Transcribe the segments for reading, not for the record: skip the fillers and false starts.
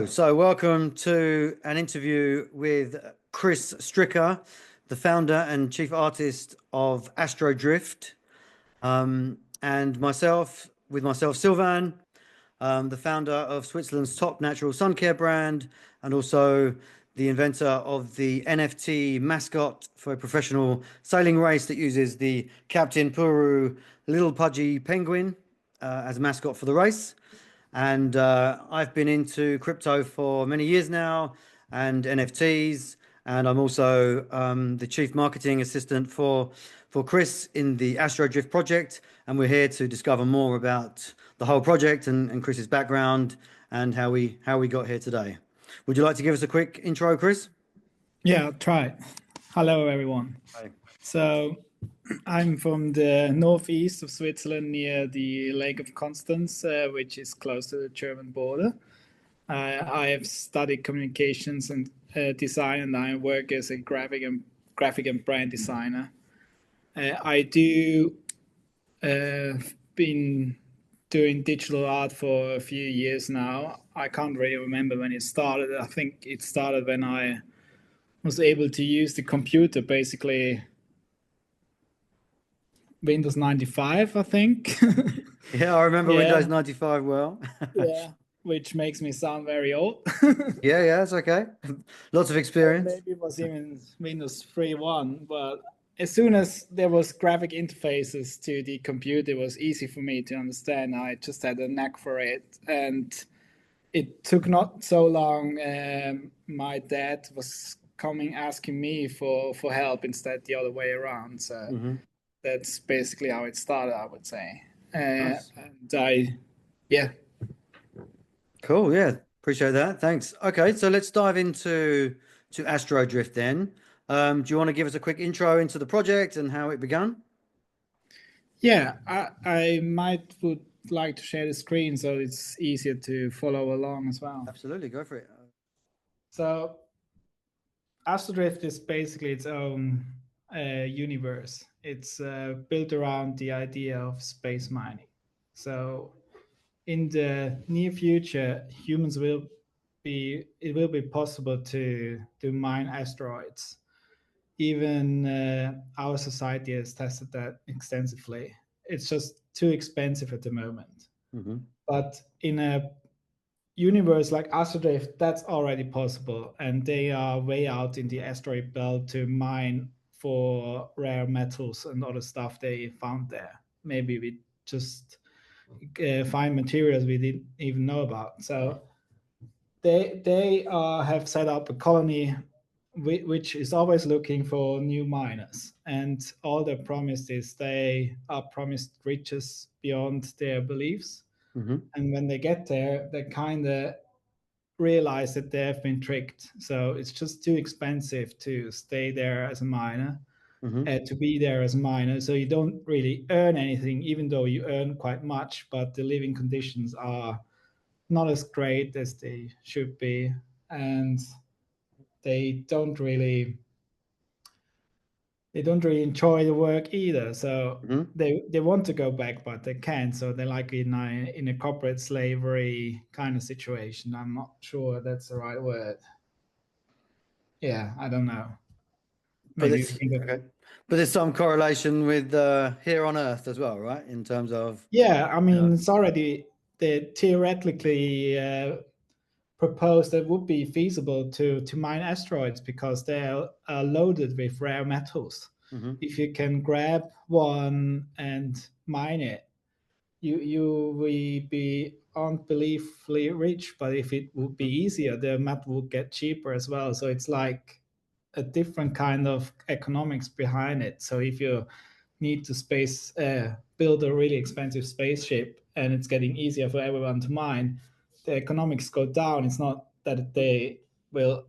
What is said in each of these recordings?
Hello, so welcome to an interview with Chris Stricker, the founder and chief artist of Astrodrift, and myself, Sylvain, the founder of Switzerland's top natural sun care brand, and also the inventor of the NFT mascot for a professional sailing race that uses the Captain Puru little pudgy penguin as a mascot for the race. And I've been into crypto for many years now and NFTs. And I'm also the chief marketing assistant for Chris in the Astrodrift project. And we're here to discover more about the whole project and Chris's background and how we got here today. Would you like to give us a quick intro, Chris? Yeah, I'll try. Hello, everyone. Hi. So I'm from the northeast of Switzerland near the Lake of Constance, which is close to the German border. I have studied communications and design, and I work as a graphic and brand designer. I do been doing digital art for a few years now. I can't really remember when it started. I think it started when I was able to use the computer, basically Windows 95, I think. Yeah, I remember Windows 95 well. Yeah, which makes me sound very old. Yeah, it's okay. Lots of experience. Maybe it was even Windows 3.1, but as soon as there was graphic interfaces to the computer, it was easy for me to understand. I just had a knack for it, and it took not so long. My dad was coming asking me for help instead the other way around. So that's basically how it started, I would say. Nice. And yeah. Cool. Yeah. Appreciate that. Thanks. Okay. So let's dive into Astrodrift then. Do you want to give us a quick intro into the project and how it began? Yeah, I would like to share the screen so it's easier to follow along as well. Absolutely. Go for it. So Astrodrift is basically its own universe. It's built around the idea of space mining. So in the near future, it will be possible to mine asteroids. Even our society has tested that extensively. It's just too expensive at the moment. But in a universe like Astrodrift, that's already possible, and they are way out in the asteroid belt to mine for rare metals and other stuff they found there. Maybe we just find materials we didn't even know about. So they have set up a colony which is always looking for new miners, and all they're promised is they are promised riches beyond their beliefs. And when they get there, they kind of realize that they have been tricked. So it's just too expensive to stay there as a miner, to be there as a miner. So you don't really earn anything, even though you earn quite much, but the living conditions are not as great as they should be. And they don't really enjoy the work either. So they want to go back, but they can't. So they're like in a corporate slavery kind of situation. I'm not sure that's the right word. Yeah, I don't know. Maybe But there's some correlation with here on Earth as well, right? In terms of I mean, it's already theoretically proposed that it would be feasible to mine asteroids because they're loaded with rare metals. If you can grab one and mine it, you will be unbelievably rich. But if it would be easier, the metal would get cheaper as well. So it's like a different kind of economics behind it. So if you need to build a really expensive spaceship and it's getting easier for everyone to mine, the economics go down. It's not that they will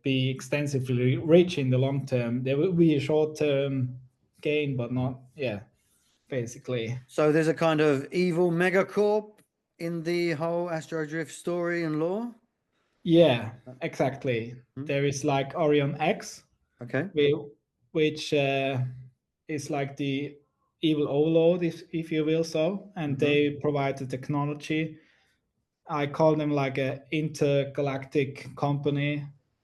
be extensively rich in the long term. There will be a short-term gain, but not, basically. So there's a kind of evil megacorp in the whole Astrodrift story and lore? Yeah, exactly. There is like Orion X, which is like the evil overlord, if you will so, and they provide the technology I call them like a intergalactic company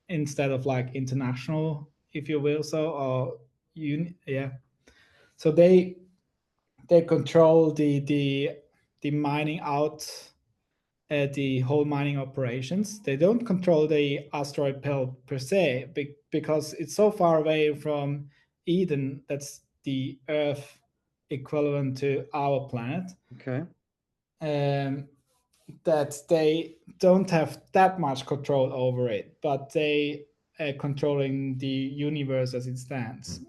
instead of like international, if you will. So, or yeah. So they control the mining out, the whole mining operations. They don't control the asteroid belt per se, because it's so far away from Eden. That's the Earth equivalent to our planet. Okay. That they don't have that much control over it, but they are controlling the universe as it stands.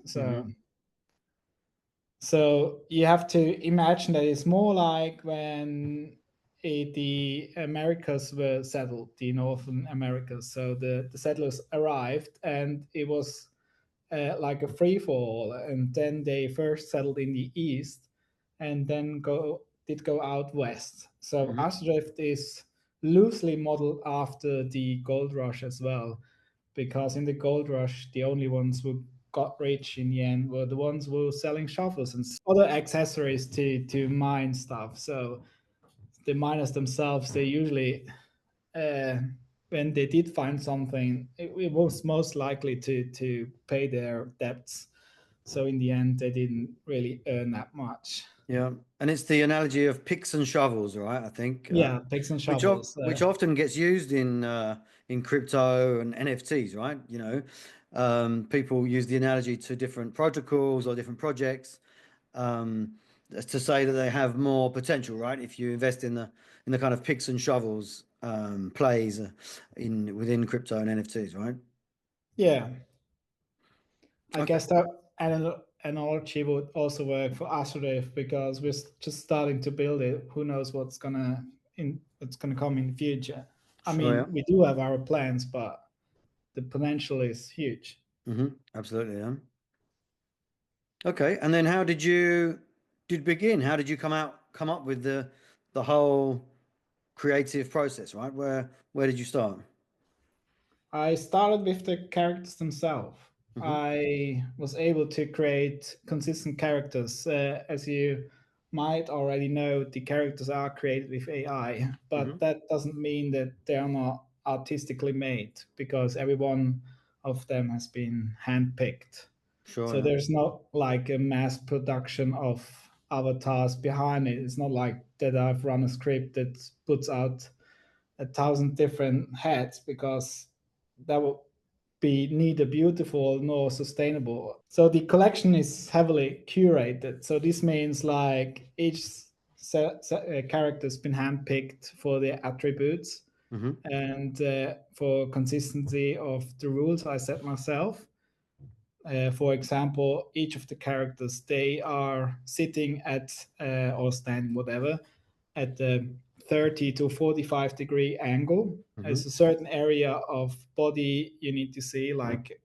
So you have to imagine that it's more like when the Americas were settled, the Northern Americas. So the settlers arrived, and it was like a free for all. And then they first settled in the east, and then go out west. So Astrodrift is loosely modeled after the gold rush as well, because in the gold rush, the only ones who got rich in the end were the ones who were selling shovels and other accessories to mine stuff. So the miners themselves, they usually, when they did find something, it was most likely to pay their debts. So in the end, they didn't really earn that much. Yeah, and it's the analogy of picks and shovels, right? I think. Yeah, picks and Which shovels. which often gets used in crypto and NFTs, right? People use the analogy to different protocols or different projects, to say that they have more potential, right? If you invest in the kind of picks and shovels plays in within crypto and NFTs, right? Yeah, I Okay, guess that analogy would also work for Astrodrift, because we're just starting to build it. Who knows what's gonna come in the future? I sure, yeah. mean, we do have our plans, but the potential is huge. Absolutely, yeah. Okay, and then how did begin? How did you come up with the whole creative process, right? Where did you start? I started with the characters themselves. Hmm. I was able to create consistent characters. As you might already know, the characters are created with AI, but Hmm. that doesn't mean that they are not artistically made, because every one of them has been handpicked. Sure, So yeah. there's not like a mass production of avatars behind it. It's not like that I've run a script that puts out 1,000 different heads, because that would be neither beautiful nor sustainable. So the collection is heavily curated. So this means like each character has been handpicked for their attributes, Hmm. and for consistency of the rules I set myself. For example, each of the characters, they are sitting at, or standing, whatever, at the 30 to 45 degree angle. Hmm. There's a certain area of body you need to see, like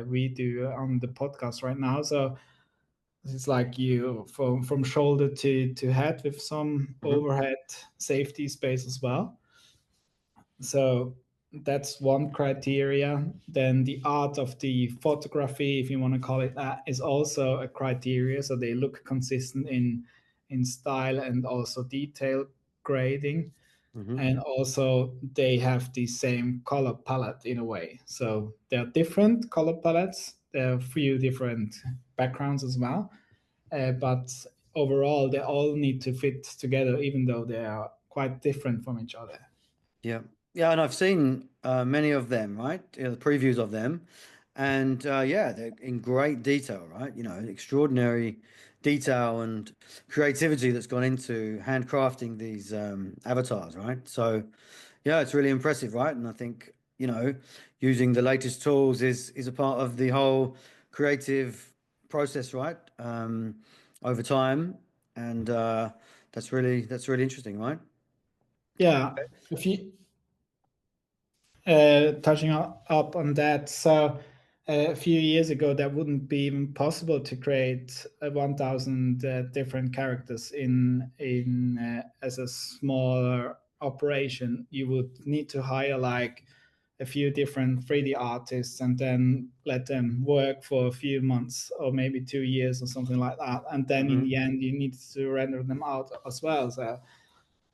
we do on the podcast right now. So it's like you from shoulder to head, with some Hmm. overhead safety space as well. So that's one criteria. Then the art of the photography, if you want to call it that, is also a criteria. So they look consistent in style and also detail grading. Hmm. And also they have the same color palette in a way. So there are different color palettes. There are a few different backgrounds as well. But overall, they all need to fit together, even though they are quite different from each other. Yeah, yeah, and I've seen many of them, right? The previews of them, and yeah, they're in great detail, right? Extraordinary detail and creativity that's gone into handcrafting these avatars, right? So, yeah, it's really impressive, right? And I think, using the latest tools is a part of the whole creative process, right? Over time, and that's really interesting, right? Yeah, if you touching up on that, so a few years ago, that wouldn't be even possible to create 1,000 different characters in as a smaller operation. You would need to hire like a few different 3D artists, and then let them work for a few months or maybe 2 years or something like that. And then in Hmm. the end, you need to render them out as well. So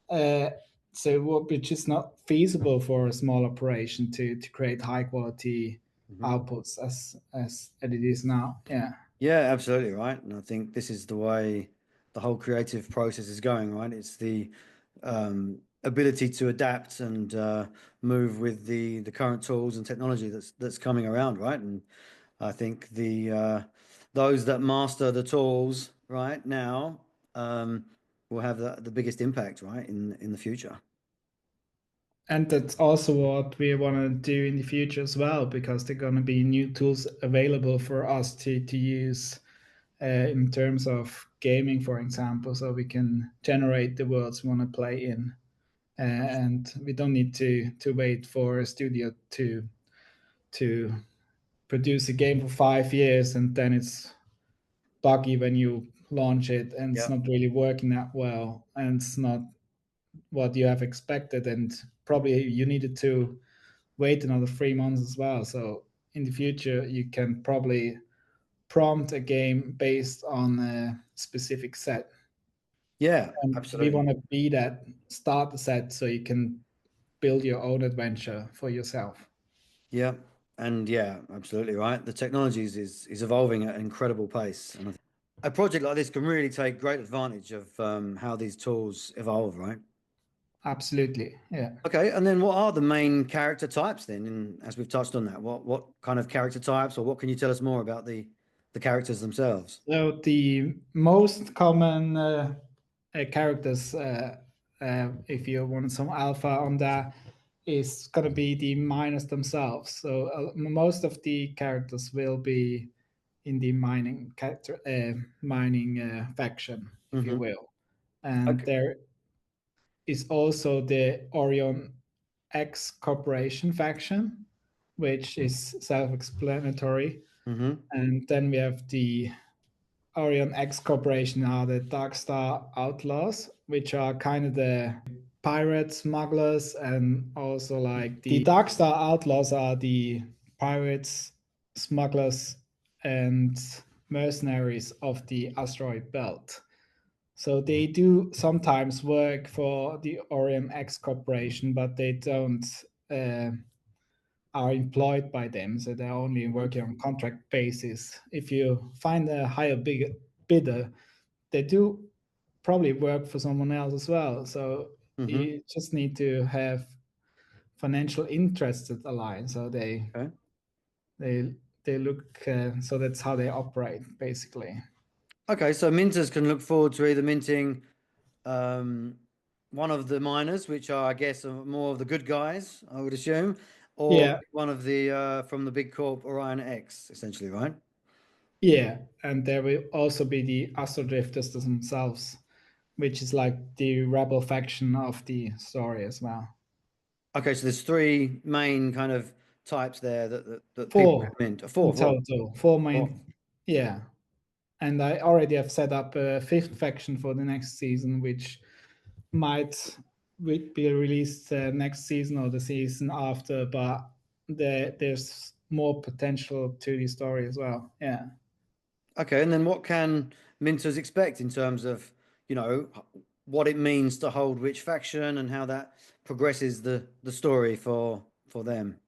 uh, which is not feasible for a small operation to create high quality outputs as it is now. Yeah, absolutely right. And I think this is the way the whole creative process is going, right? It's the ability to adapt and move with the current tools and technology that's coming around, right? And I think the those that master the tools right now will have the biggest impact, right, in the future. And that's also what we want to do in the future as well, because there are going to be new tools available for us to use in terms of gaming, for example, so we can generate the worlds we want to play in. And we don't need to wait for a studio to produce a game for 5 years and then it's buggy when you launch it and it's Yeah. not really working that well and it's not what you have expected, and probably you needed to wait another 3 months as well. So in the future you can probably prompt a game based on a specific set, Yeah, and we absolutely. want to be that starter set so you can build your own adventure for yourself. Yeah. And yeah, absolutely right. The technology is evolving at an incredible pace. And a project like this can really take great advantage of how these tools evolve, right? Absolutely, yeah. Okay, and then what are the main character types then? And as we've touched on that, what kind of character types, or what can you tell us more about the characters themselves? So the most common characters, if you want some alpha on that, is going to be the miners themselves. So most of the characters will be in the mining faction, if you Mm-hmm. will. And Okay. there is also the Orion X Corporation faction, which is self-explanatory. Mm-hmm. And then we have the Orion X Corporation are the Dark Star Outlaws, which are kind of the pirate smugglers, and also like the Dark Star Outlaws are the pirates, smugglers, and mercenaries of the asteroid belt. So they do sometimes work for the Orion X Corporation, but they don't uh, are employed by them, so they're only working on contract basis. If you find a higher bidder, they do probably work for someone else as well. So Mm-hmm. you just need to have financial interests that align. So Okay. they they look. So that's how they operate basically. Okay, so minters can look forward to either minting um, one of the miners, which are, I guess, more of the good guys, I would assume, or Yeah, one of the from the big corp Orion X, essentially, right? yeah, and there will also be the Astrodrifters themselves, which is like the rebel faction of the story as well. Okay, so there's three main kind of types there that people Four can mint. in Four. total. Four Four. main, yeah. And I already have set up a fifth faction for the next season, which might be released next season or the season after. But there's more potential to the story as well. Yeah. Okay, and then what can minters expect in terms of, what it means to hold which faction and how that progresses the story for them?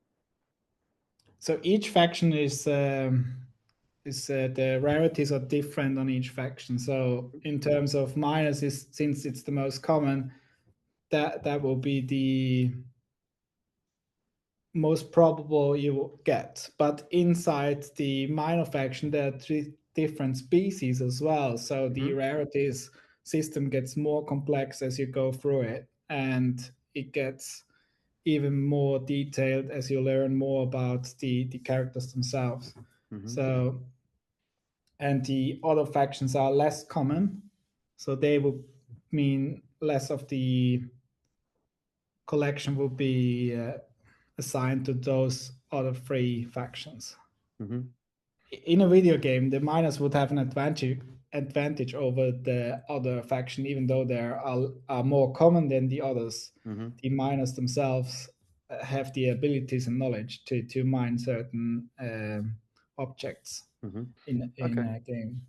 So each faction is the rarities are different on each faction. So in terms of minus, is since it's the most common, that will be the most probable you will get. But inside the minor faction, there are three different species as well. So the Hmm. rarities system gets more complex as you go through it, and it gets even more detailed as you learn more about the characters themselves. Hmm. So, and the other factions are less common, so they will mean less of the collection will be assigned to those other three factions. Hmm. In a video game, the miners would have an advantage over the other faction, even though they are more common than the others. Hmm. The miners themselves have the abilities and knowledge to mine certain objects Hmm. in Okay. a game.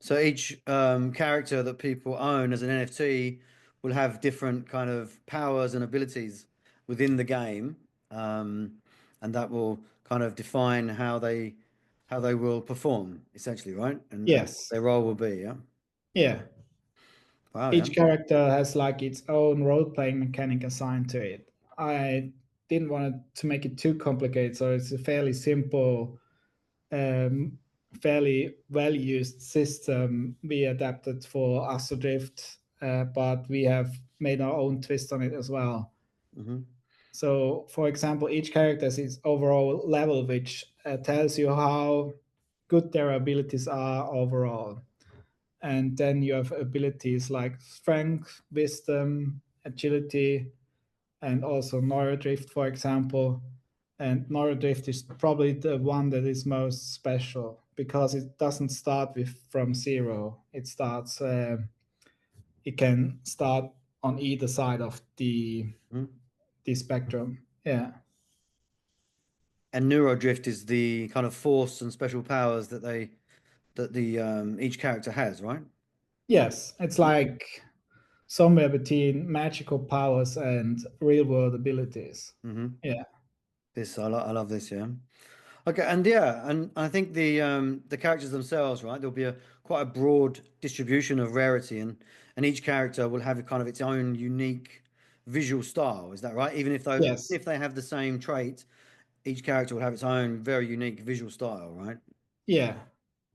So each character that people own as an NFT will have different kind of powers and abilities within the game, and that will kind of define how they will perform essentially, right? And Yes. their role will be, yeah. Yeah. Wow, yeah. Each character has like its own role-playing mechanic assigned to it. I didn't want to make it too complicated, so it's a fairly simple, um, fairly well-used system we adapted for Astrodrift, but we have made our own twist on it as well. Mm-hmm. So, for example, each character has its overall level, which tells you how good their abilities are overall. And then you have abilities like strength, wisdom, agility, and also Neurodrift, for example. And Neurodrift is probably the one that is most special because it doesn't start with from zero. It starts. It can start on either side of Mm-hmm. the spectrum. Yeah. And Neurodrift is the kind of force and special powers that the each character has, right? Yes, it's like somewhere between magical powers and real world abilities. Mm-hmm. Yeah. This I love this, yeah. Okay, and yeah, and I think the characters themselves, right? There'll be a quite a broad distribution of rarity, and each character will have a kind of its own unique visual style. Is that right? Even Yes. if they have the same trait, each character will have its own very unique visual style, right? Yeah.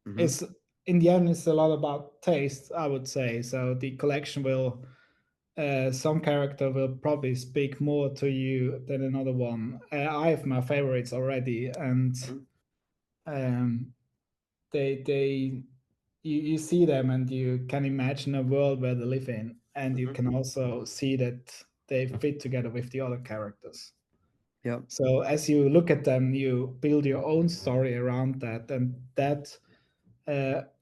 Mm-hmm. It's in the end, it's a lot about taste, I would say. So the collection will, some character will probably speak more to you than another one. I have my favorites already, and um, they you see them and you can imagine a world where they live in, and you Mm-hmm. can also see that they fit together with the other characters. Yep. So as you look at them, you build your own story around that, and that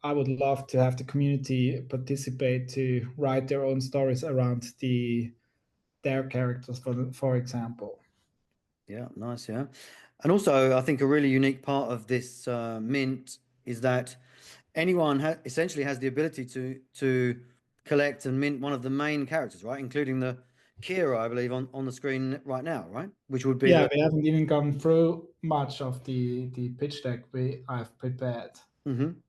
I would love to have the community participate to write their own stories around their characters, for example. Yeah, nice, yeah. And also, I think a really unique part of this mint is that anyone essentially has the ability to collect and mint one of the main characters, right? Including the Kira, I believe, on the screen right now, right? Which would be Yeah, the. we haven't even gone through much of the pitch deck I've prepared. Hmm.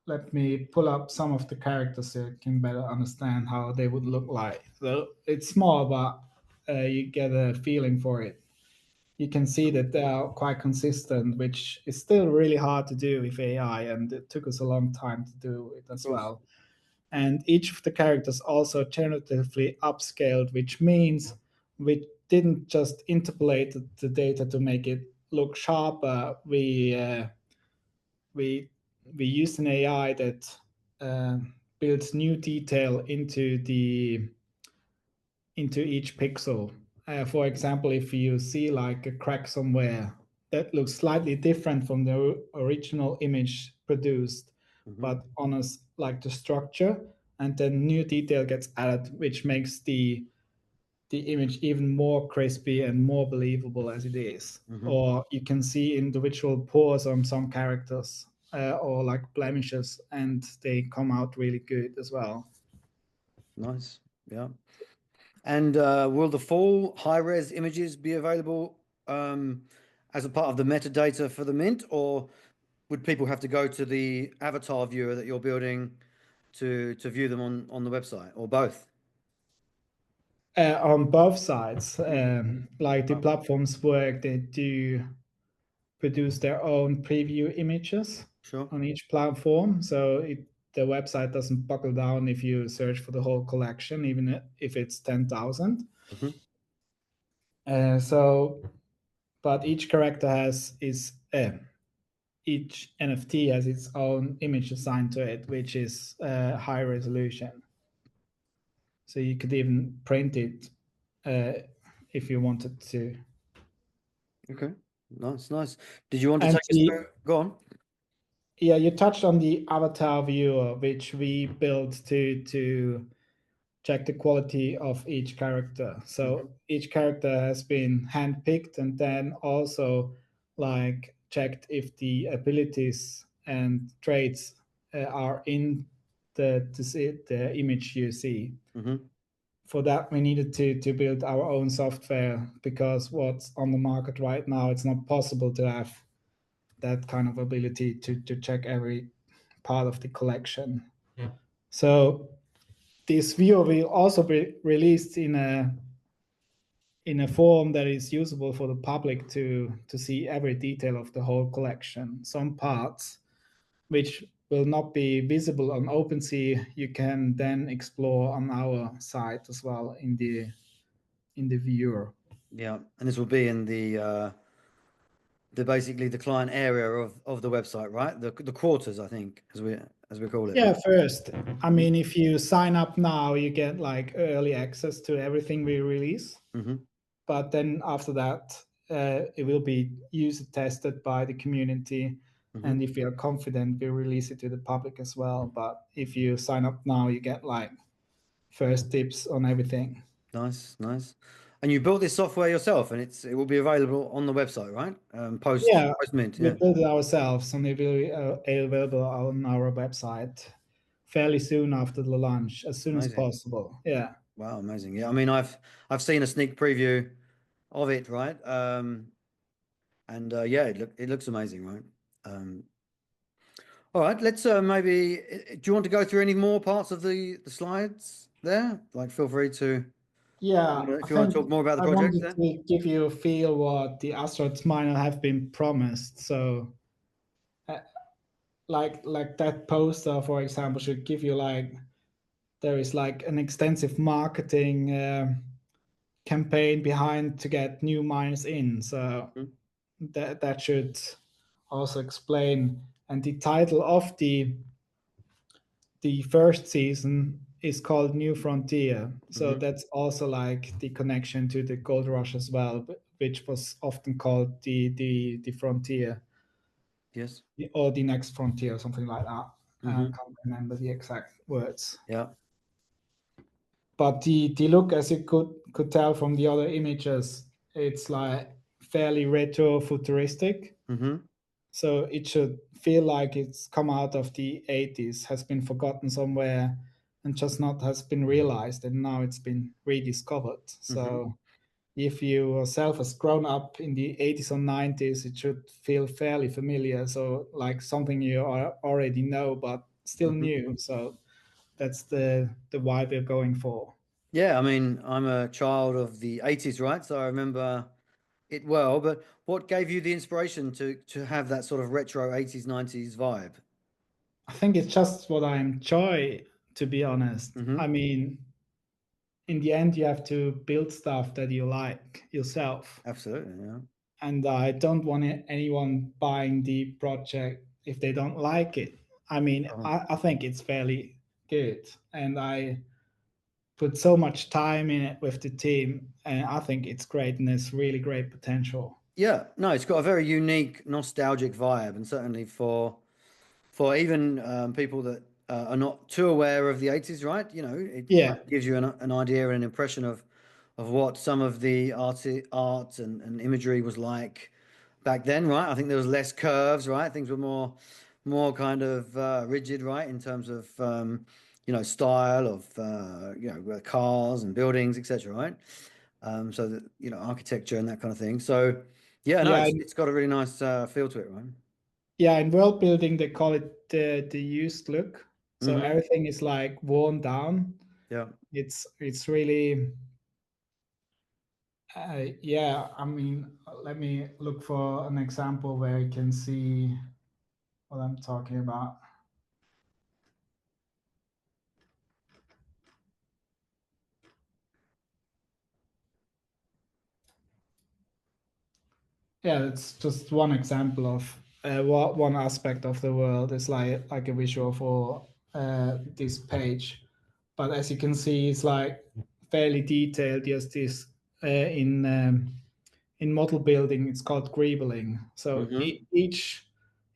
Let me pull up some of the characters so you can better understand how they would look like. So it's small, but you get a feeling for it. You can see that they are quite consistent, which is still really hard to do with AI, and it took us a long time to do it Of as course. well. And each of the characters also generatively upscaled, which means we didn't just interpolate the data to make it look sharper. We we used an AI that uh, builds new detail into each pixel. For example, if you see like a crack somewhere that looks slightly different from the original image produced, Hmm. but on us like the structure, and then new detail gets added, which makes the image even more crispy and more believable as it is. Hmm. Or you can see individual pores on some characters, or like blemishes, and they come out really good as well. Nice. Yeah. And will the full high-res images be available as a part of the metadata for the mint, or would people have to go to the avatar viewer that you're building to view them on the website, or both? On both sides, like the Oh, platforms work, they do produce their own preview images sure. on each platform, so the website doesn't buckle down if you search for the whole collection, even if it's 10,000. Hmm. So, but each character has is each NFT has its own image assigned to it, which is high resolution. So you could even print it if you wanted to. Okay. Nice, nice. Did you want to And take us through? Go on. yeah, you touched on the avatar viewer, which we built to check the quality of each character. So Hmm. each character has been handpicked and then also like checked if the abilities and traits are in the image you see. Hmm. for that we needed to build our own software, because what's on the market right now, it's not possible to have that kind of ability to check every part of the collection. Yeah. So this viewer will also be released in a form that is usable for the public to see every detail of the whole collection. Some parts which will not be visible on OpenSea, you can then explore on our site as well in the viewer. Yeah, and this will be in the basically the client area of the website, right? The quarters, I think, as we call it. Yeah, first, I mean, if you sign up now, you get like early access to everything we release. But then after that, it will be user tested by the community. And if we are confident, we release it to the public as well. But if you sign up now, you get like first tips on everything. Nice, nice. And you built this software yourself, and it will be available on the website, right? Post mint. We Yeah, built it ourselves, and it will be available on our website fairly soon after the launch, as soon as possible. Yeah. Wow, amazing. Yeah, I mean, I've seen a sneak preview of it, right? And yeah, it looks amazing, right? All right, let's maybe. Do you want to go through any more parts of the slides there? Like, feel free to. Yeah, If you want to talk more about the project, I wanted to give you a feel what the astronauts might not have been promised. So, like that poster, for example, should give you like there is like an extensive marketing campaign behind to get new miners in. So that should also explain. And the title of the first season is called New Frontier. So that's also like the connection to the gold rush as well, which was often called the frontier. Yes. Or the next frontier, something like that. I can't remember the exact words. Yeah. But the look, as you could tell from the other images, it's like fairly retro futuristic. So it should feel like it's come out of the 80s, has been forgotten somewhere, and just not has been realized, and now it's been rediscovered. So if you yourself has grown up in the 80s or 90s, it should feel fairly familiar. So like something you already know, but still new. So that's the vibe we're going for. Yeah, I mean, I'm a child of the 80s, right? So I remember it well, but what gave you the inspiration to have that sort of retro 80s, 90s vibe? I think it's just what I enjoy, to be honest. I mean, in the end, you have to build stuff that you like yourself. Absolutely, yeah. And I don't want anyone buying the project if they don't like it. I mean, I think it's fairly good, and I put so much time in it with the team, and I think it's great, and there's really great potential. Yeah, no, it's got a very unique, nostalgic vibe, and certainly for even people that are not too aware of the 80s, right? You know, it gives you an idea and an impression of what some of the art and imagery was like back then, right? I think there was less curves, right? Things were more kind of rigid, right, in terms of style of cars and buildings, etc., right? So that architecture and that kind of thing. So yeah, it's got a really nice feel to it, right? Yeah, in world building they call it the used look. So everything is like worn down. Yeah, it's really yeah. I mean, let me look for an example where you can see what I'm talking about. Yeah, it's just one example of one aspect of the world is like a visual for this page. But as you can see, it's like fairly detailed. Just this in model building, it's called greebling. So each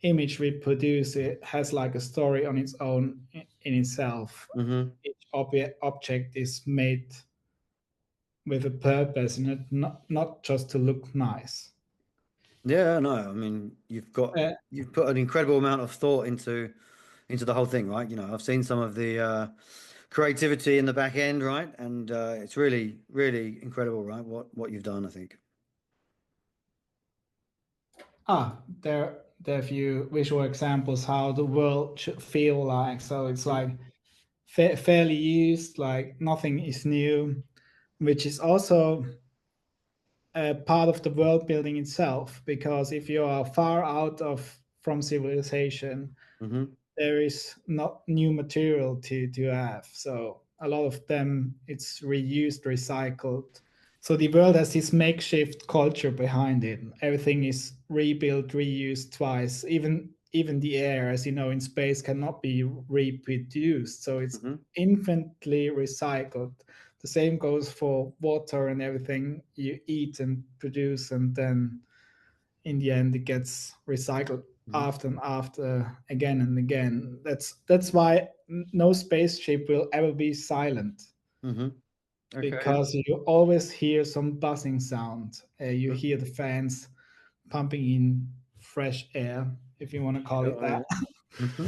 image we produce, it has like a story on its own in itself. Each object is made with a purpose, and not just to look nice. Yeah, no, I mean, you've put an incredible amount of thought into the whole thing, right? You know, I've seen some of the creativity in the back end, right? And it's really, really incredible, right? What you've done, I think. There are a few visual examples how the world should feel like. So it's like fairly used, like nothing is new, which is also a part of the world building itself. Because if you are far out of from civilization, Mm-hmm. there is not new material to have. So a lot of them it's reused, recycled. So the world has this makeshift culture behind it. Everything is rebuilt, reused twice. Even the air, as you know, in space cannot be reproduced. So it's Mm-hmm. infinitely recycled. The same goes for water and everything you eat and produce, and then in the end it gets recycled Mm-hmm. after and after again and again. That's why no spaceship will ever be silent, Mm-hmm. Okay. Yeah. because you always hear some buzzing sound. You Mm-hmm. hear the fans pumping in fresh air, if you want to call it Sure, that. yeah. Mm-hmm.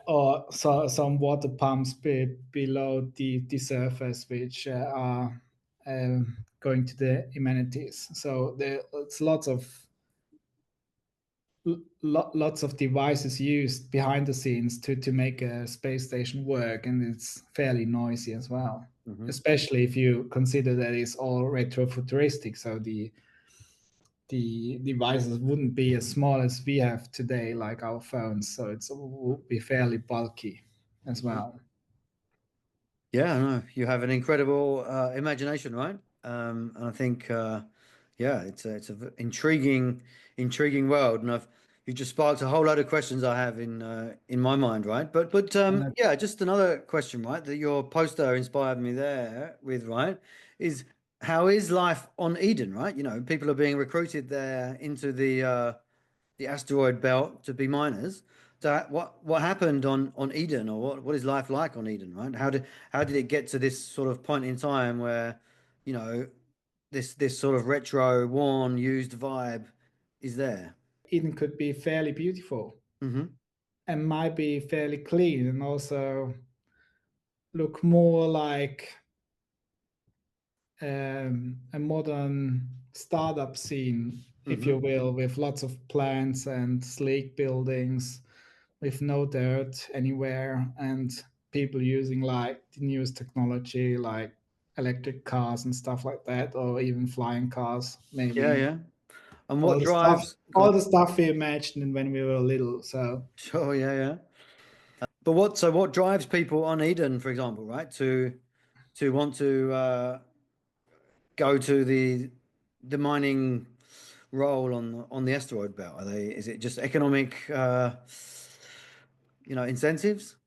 Or so, some water pumps below the surface, which are going to the amenities. So there's lots of devices used behind the scenes to make a space station work, and it's fairly noisy as well. Mm-hmm. Especially if you consider that it's all retrofuturistic, so the devices wouldn't be as small as we have today, like our phones. So it would be fairly bulky as Mm-hmm. well. Yeah, I know. You have an incredible imagination, right? And I think, yeah, it's a intriguing world, and you just sparked a whole load of questions I have in my mind, right? But And yeah, just another question, right? That your poster inspired me there with, right? Is how is life on Eden, right? You know, people are being recruited there into the asteroid belt to be miners. So what happened on Eden, or what is life like on Eden, right? How did it get to this sort of point in time where, you know, this sort of retro, worn, used vibe is there? Eden could be fairly beautiful Mm-hmm. and might be fairly clean, and also look more like a modern startup scene, if Mm-hmm. you will, with lots of plants and sleek buildings, with no dirt anywhere, and people using like the newest technology, like electric cars and stuff like that, or even flying cars, Yeah, maybe yeah. And what drives? Go all on. the stuff we imagined when we were little. So Sure, yeah, yeah. But what drives people on Eden, for example, right? To want to go to the mining role on the asteroid belt? Is it just economic incentives?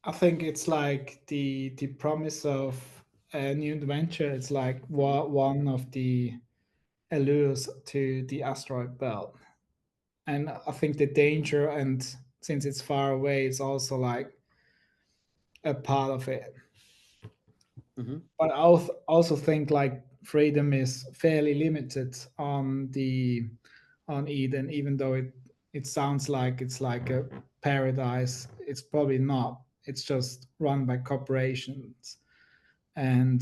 I think it's like the promise of a new adventure. It's like one of the allures to the asteroid belt. And I think the danger, and since it's far away, it's also like a part of it. Hmm. But I also think like freedom is fairly limited on Eden, even though it sounds like it's like a paradise. It's probably not. It's just run by corporations, and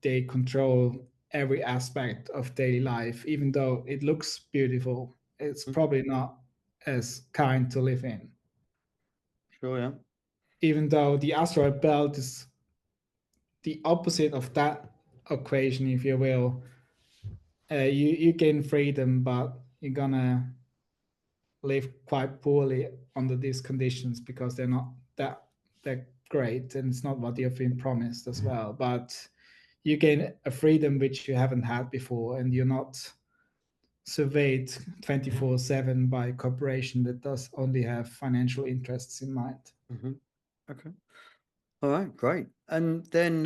they control every aspect of daily life. Even though it looks beautiful, it's probably not as kind to live in. Sure, yeah. Even though the asteroid belt is the opposite of that equation, if you will. You gain freedom, but you're gonna live quite poorly under these conditions because they're not that great, and it's not what you've been promised as well. But you gain a freedom which you haven't had before, and you're not surveyed 24/7 by a corporation that does only have financial interests in mind. Hmm. Okay. All right, great. And then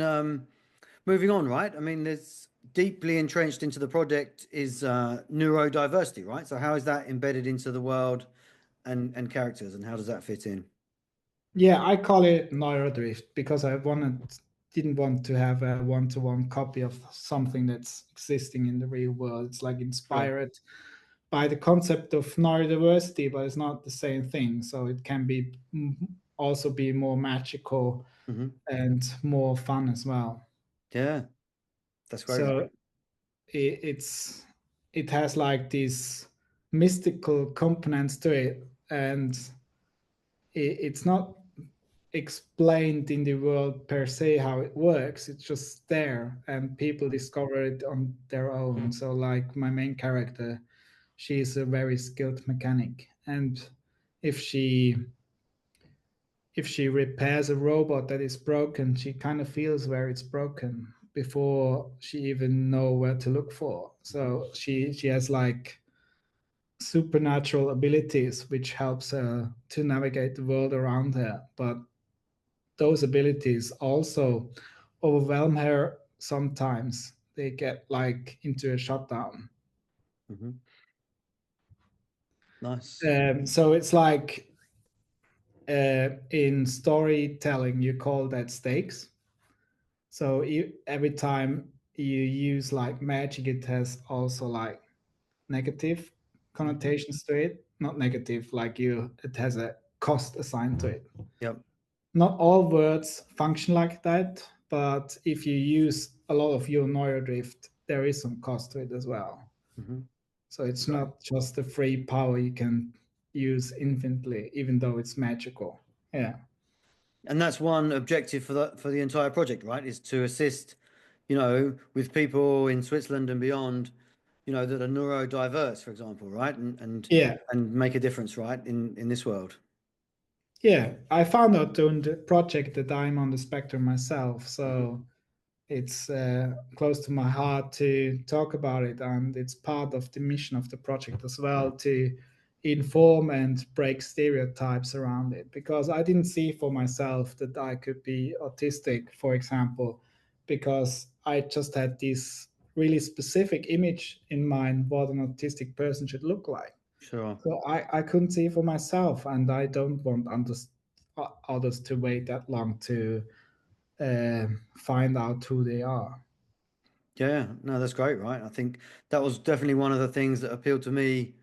moving on, right? I mean, there's deeply entrenched into the project is neurodiversity, right? So how is that embedded into the world and characters, and how does that fit in? Yeah, I call it Neurodift because I didn't want to have a one-to-one copy of something that's existing in the real world. It's like Sure. inspired by the concept of neurodiversity, but it's not the same thing. So it can be also be more magical and more fun as well. Yeah, that's great. So it has like these mystical components to it, and it's not explained in the world per se how it works. It's just there, and people discover it on their own. So like my main character, she's a very skilled mechanic, and if she repairs a robot that is broken, she kind of feels where it's broken before she even know where to look for. So she has like supernatural abilities which helps her to navigate the world around her, but those abilities also overwhelm her sometimes. They get like into a shutdown. Nice. So it's like in storytelling you call that stakes. So every time you use like magic, it has also like negative connotations to it. Not negative, like it has a cost assigned to it. Yep. Not all words function like that, but if you use a lot of your Neurodrift, there is some cost to it as well. So it's not just a free power you can use infinitely, even though it's magical. Yeah. And that's one objective for the entire project, right? Is to assist, with people in Switzerland and beyond, that are neurodiverse, for example, right? And Yeah. and make a difference, right, in this world. Yeah. I found out during the project that I'm on the spectrum myself. So it's close to my heart to talk about it. And it's part of the mission of the project as well to inform and break stereotypes around it. Because I didn't see for myself that I could be autistic, for example, because I just had this really specific image in mind what an autistic person should look like. Sure. So I couldn't see for myself, and I don't want others to wait that long to find out who they are. Yeah, no, that's great, right? I think that was definitely one of the things that appealed to me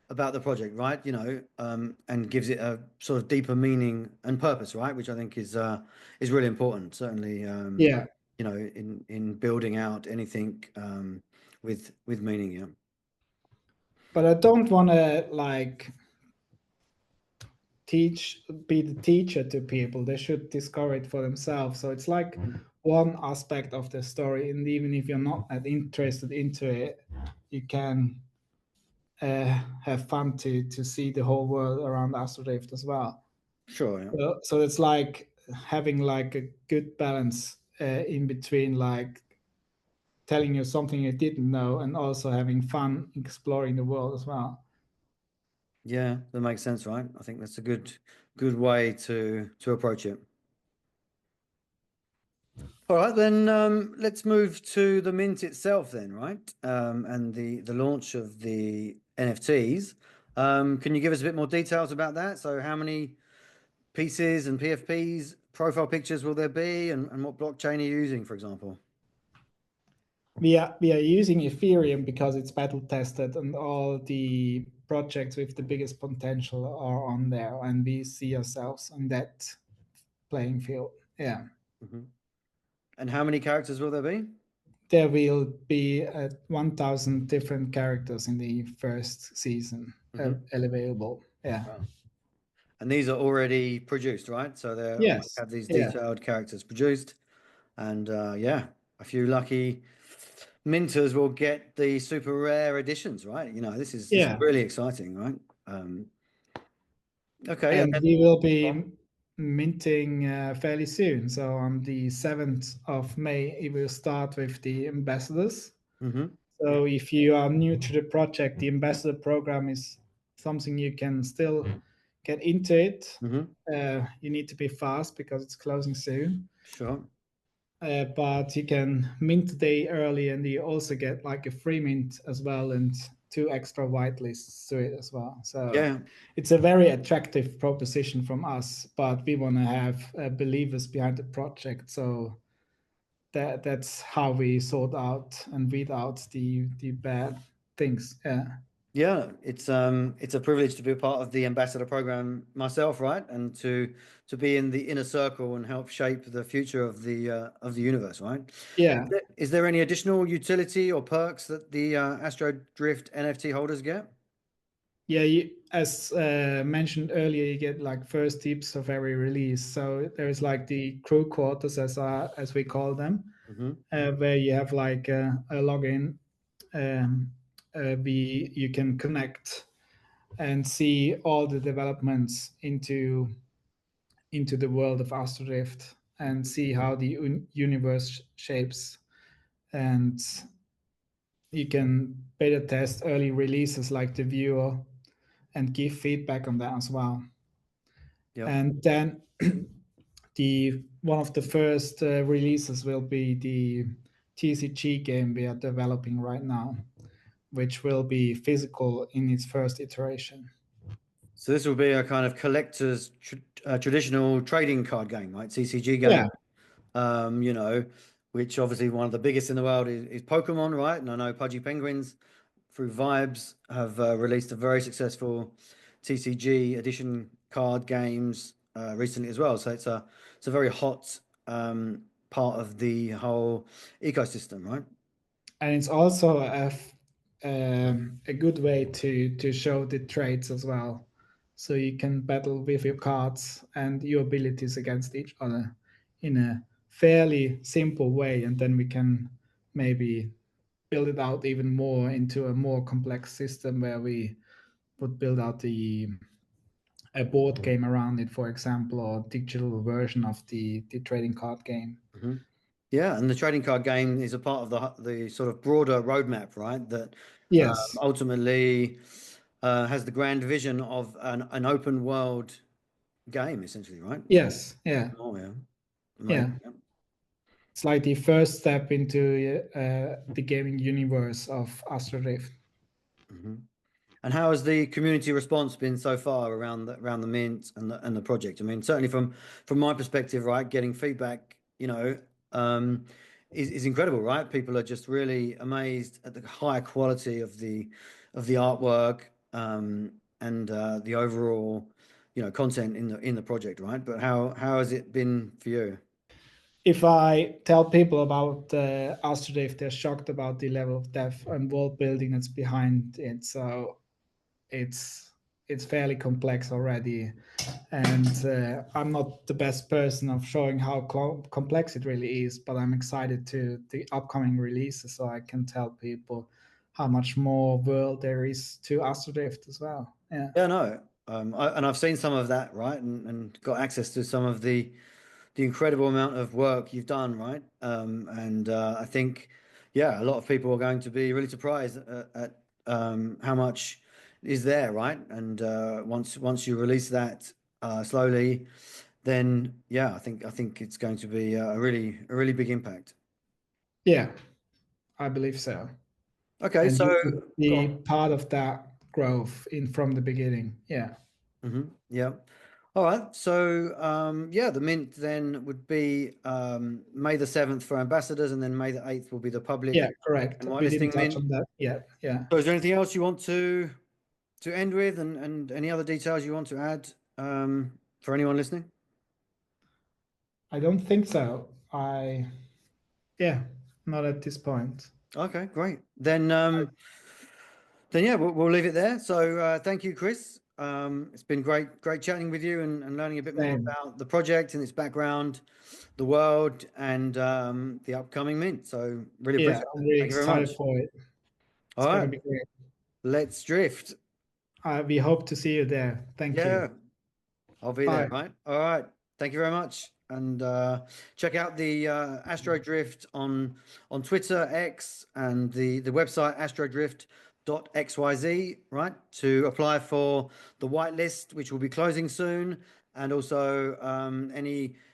about the project, right? And gives it a sort of deeper meaning and purpose, right? Which I think is really important, certainly. Yeah. In building out anything with meaning. Yeah. But I don't want to like be the teacher to people. They should discover it for themselves. So it's like one aspect of the story, and even if you're not that interested into it, you can have fun to see the whole world around Astrodrift as well. Sure. Yeah. So it's like having like a good balance in between, like telling you something you didn't know and also having fun exploring the world as well. Yeah, that makes sense, right? I think that's a good way to approach it. All right, then let's move to the mint itself then, right? And the launch of the NFTs. Can you give us a bit more details about that? So how many pieces and PFPs, profile pictures will there be, and what blockchain are you using, for example? We are using Ethereum because it's battle tested, and all the projects with the biggest potential are on there, and we see ourselves on that playing field. Yeah. And how many characters will there be? There will be 1,000 different characters in the first season available. Yeah. Wow. And these are already produced, right? So they Yes. have these Yeah. detailed characters produced, and yeah, a few lucky minters will get the super rare editions, right? This is really exciting, right? Okay. And we will be minting fairly soon. So on the 7th of May, it will start with the ambassadors. So if you are new to the project, the ambassador program is something you can still get into it. You need to be fast because it's closing soon. Sure. But you can mint the day early, and you also get like a free mint as well, and 2 extra whitelists to it as well. So yeah, it's a very attractive proposition from us, but we want to have believers behind the project. So that's how we sort out and weed out the bad things. Yeah. Yeah, it's a privilege to be a part of the ambassador program myself, right? And to be in the inner circle and help shape the future of the universe, right? Yeah, Is there any additional utility or perks that the Astro Drift NFT holders get? yeah. As mentioned earlier, you get like first tips of every release. So there's like the crew quarters, as we call them, Hmm. where you have like a login. Um, you can connect and see all the developments into the world of Astrodrift and see how the universe shapes. And you can beta test early releases like the viewer and give feedback on that as well. Yep. And then the one of the first releases will be the TCG game we are developing right now, which will be physical in its first iteration. So this will be a kind of collector's traditional trading card game, right? CCG game. Yeah. You know, which obviously one of the biggest in the world is Pokemon, right? And I know Pudgy Penguins through Vibes have released a very successful TCG edition card games recently as well. So it's a very hot part of the whole ecosystem, right? And it's also a good way to show the traits as well, so you can battle with your cards and your abilities against each other in a fairly simple way, and then we can maybe build it out even more into a more complex system where we would build out the a board game around it, for example, or digital version of the trading card game. Hmm. Yeah, and the trading card game is a part of the sort of broader roadmap, right? That Yes. ultimately has the grand vision of an open world game, essentially, right? Yes. Yeah. Oh yeah, amazing. Yeah. It's like the first step into the gaming universe of Astrodrift. Hmm. And how has the community response been so far around the mint and the project? I mean, certainly from my perspective, right, getting feedback, um, is incredible, right? People are just really amazed at the high quality of the artwork, and the overall, content in the project, right? But how has it been for you? If I tell people about Astrodrift, they're shocked about the level of depth and world building that's behind it. So it's it's fairly complex already, and I'm not the best person of showing how complex it really is. But I'm excited to the upcoming releases, so I can tell people how much more world there is to Astrodrift as well. Yeah. Yeah, no. And I've seen some of that, right? And got access to some of the incredible amount of work you've done, right? And I think, yeah, a lot of people are going to be really surprised at how much is there, right? And once you release that slowly, then yeah, I think it's going to be a really big impact. Yeah, I believe so. Okay, And so you could go be on. part of that growth in from the beginning. Yeah. Yeah. All right. So, yeah, the mint then would be May the 7th for ambassadors, and then May the 8th will be the Yeah, public correct. and We didn't whitelisting touch mint. on that yet. Yeah. So, is there anything else you want to end with, and any other details you want to add for anyone listening? I don't think so. Yeah, not at this point. Okay, great. Then yeah, we'll leave it there. So, thank you, Chris. It's been great chatting with you and learning a bit more Same. about the project and its background, the world, and the upcoming mint. So, really Yeah, appreciate I'm it. really Thank you very excited much. for it. All It's going to right, be great. let's drift. We hope to see you there. Thank you. Yeah, I'll be there, Bye. right? All right. Thank you very much. And check out the Astro Drift on Twitter, X, and the website astrodrift.xyz, right? To apply for the whitelist, which will be closing soon, and also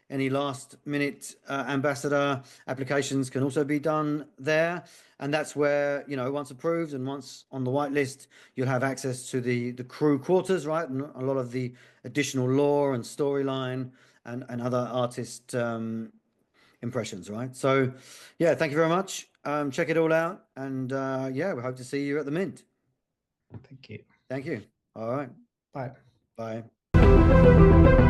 any last minute ambassador applications can also be done there. And that's where, once approved and once on the whitelist, you'll have access to the crew quarters, right? And a lot of the additional lore and storyline and other artist impressions, right? So, yeah, thank you very much. Check it all out. And yeah, we hope to see you at the Mint. Thank you. Thank you. All right. Bye. Bye.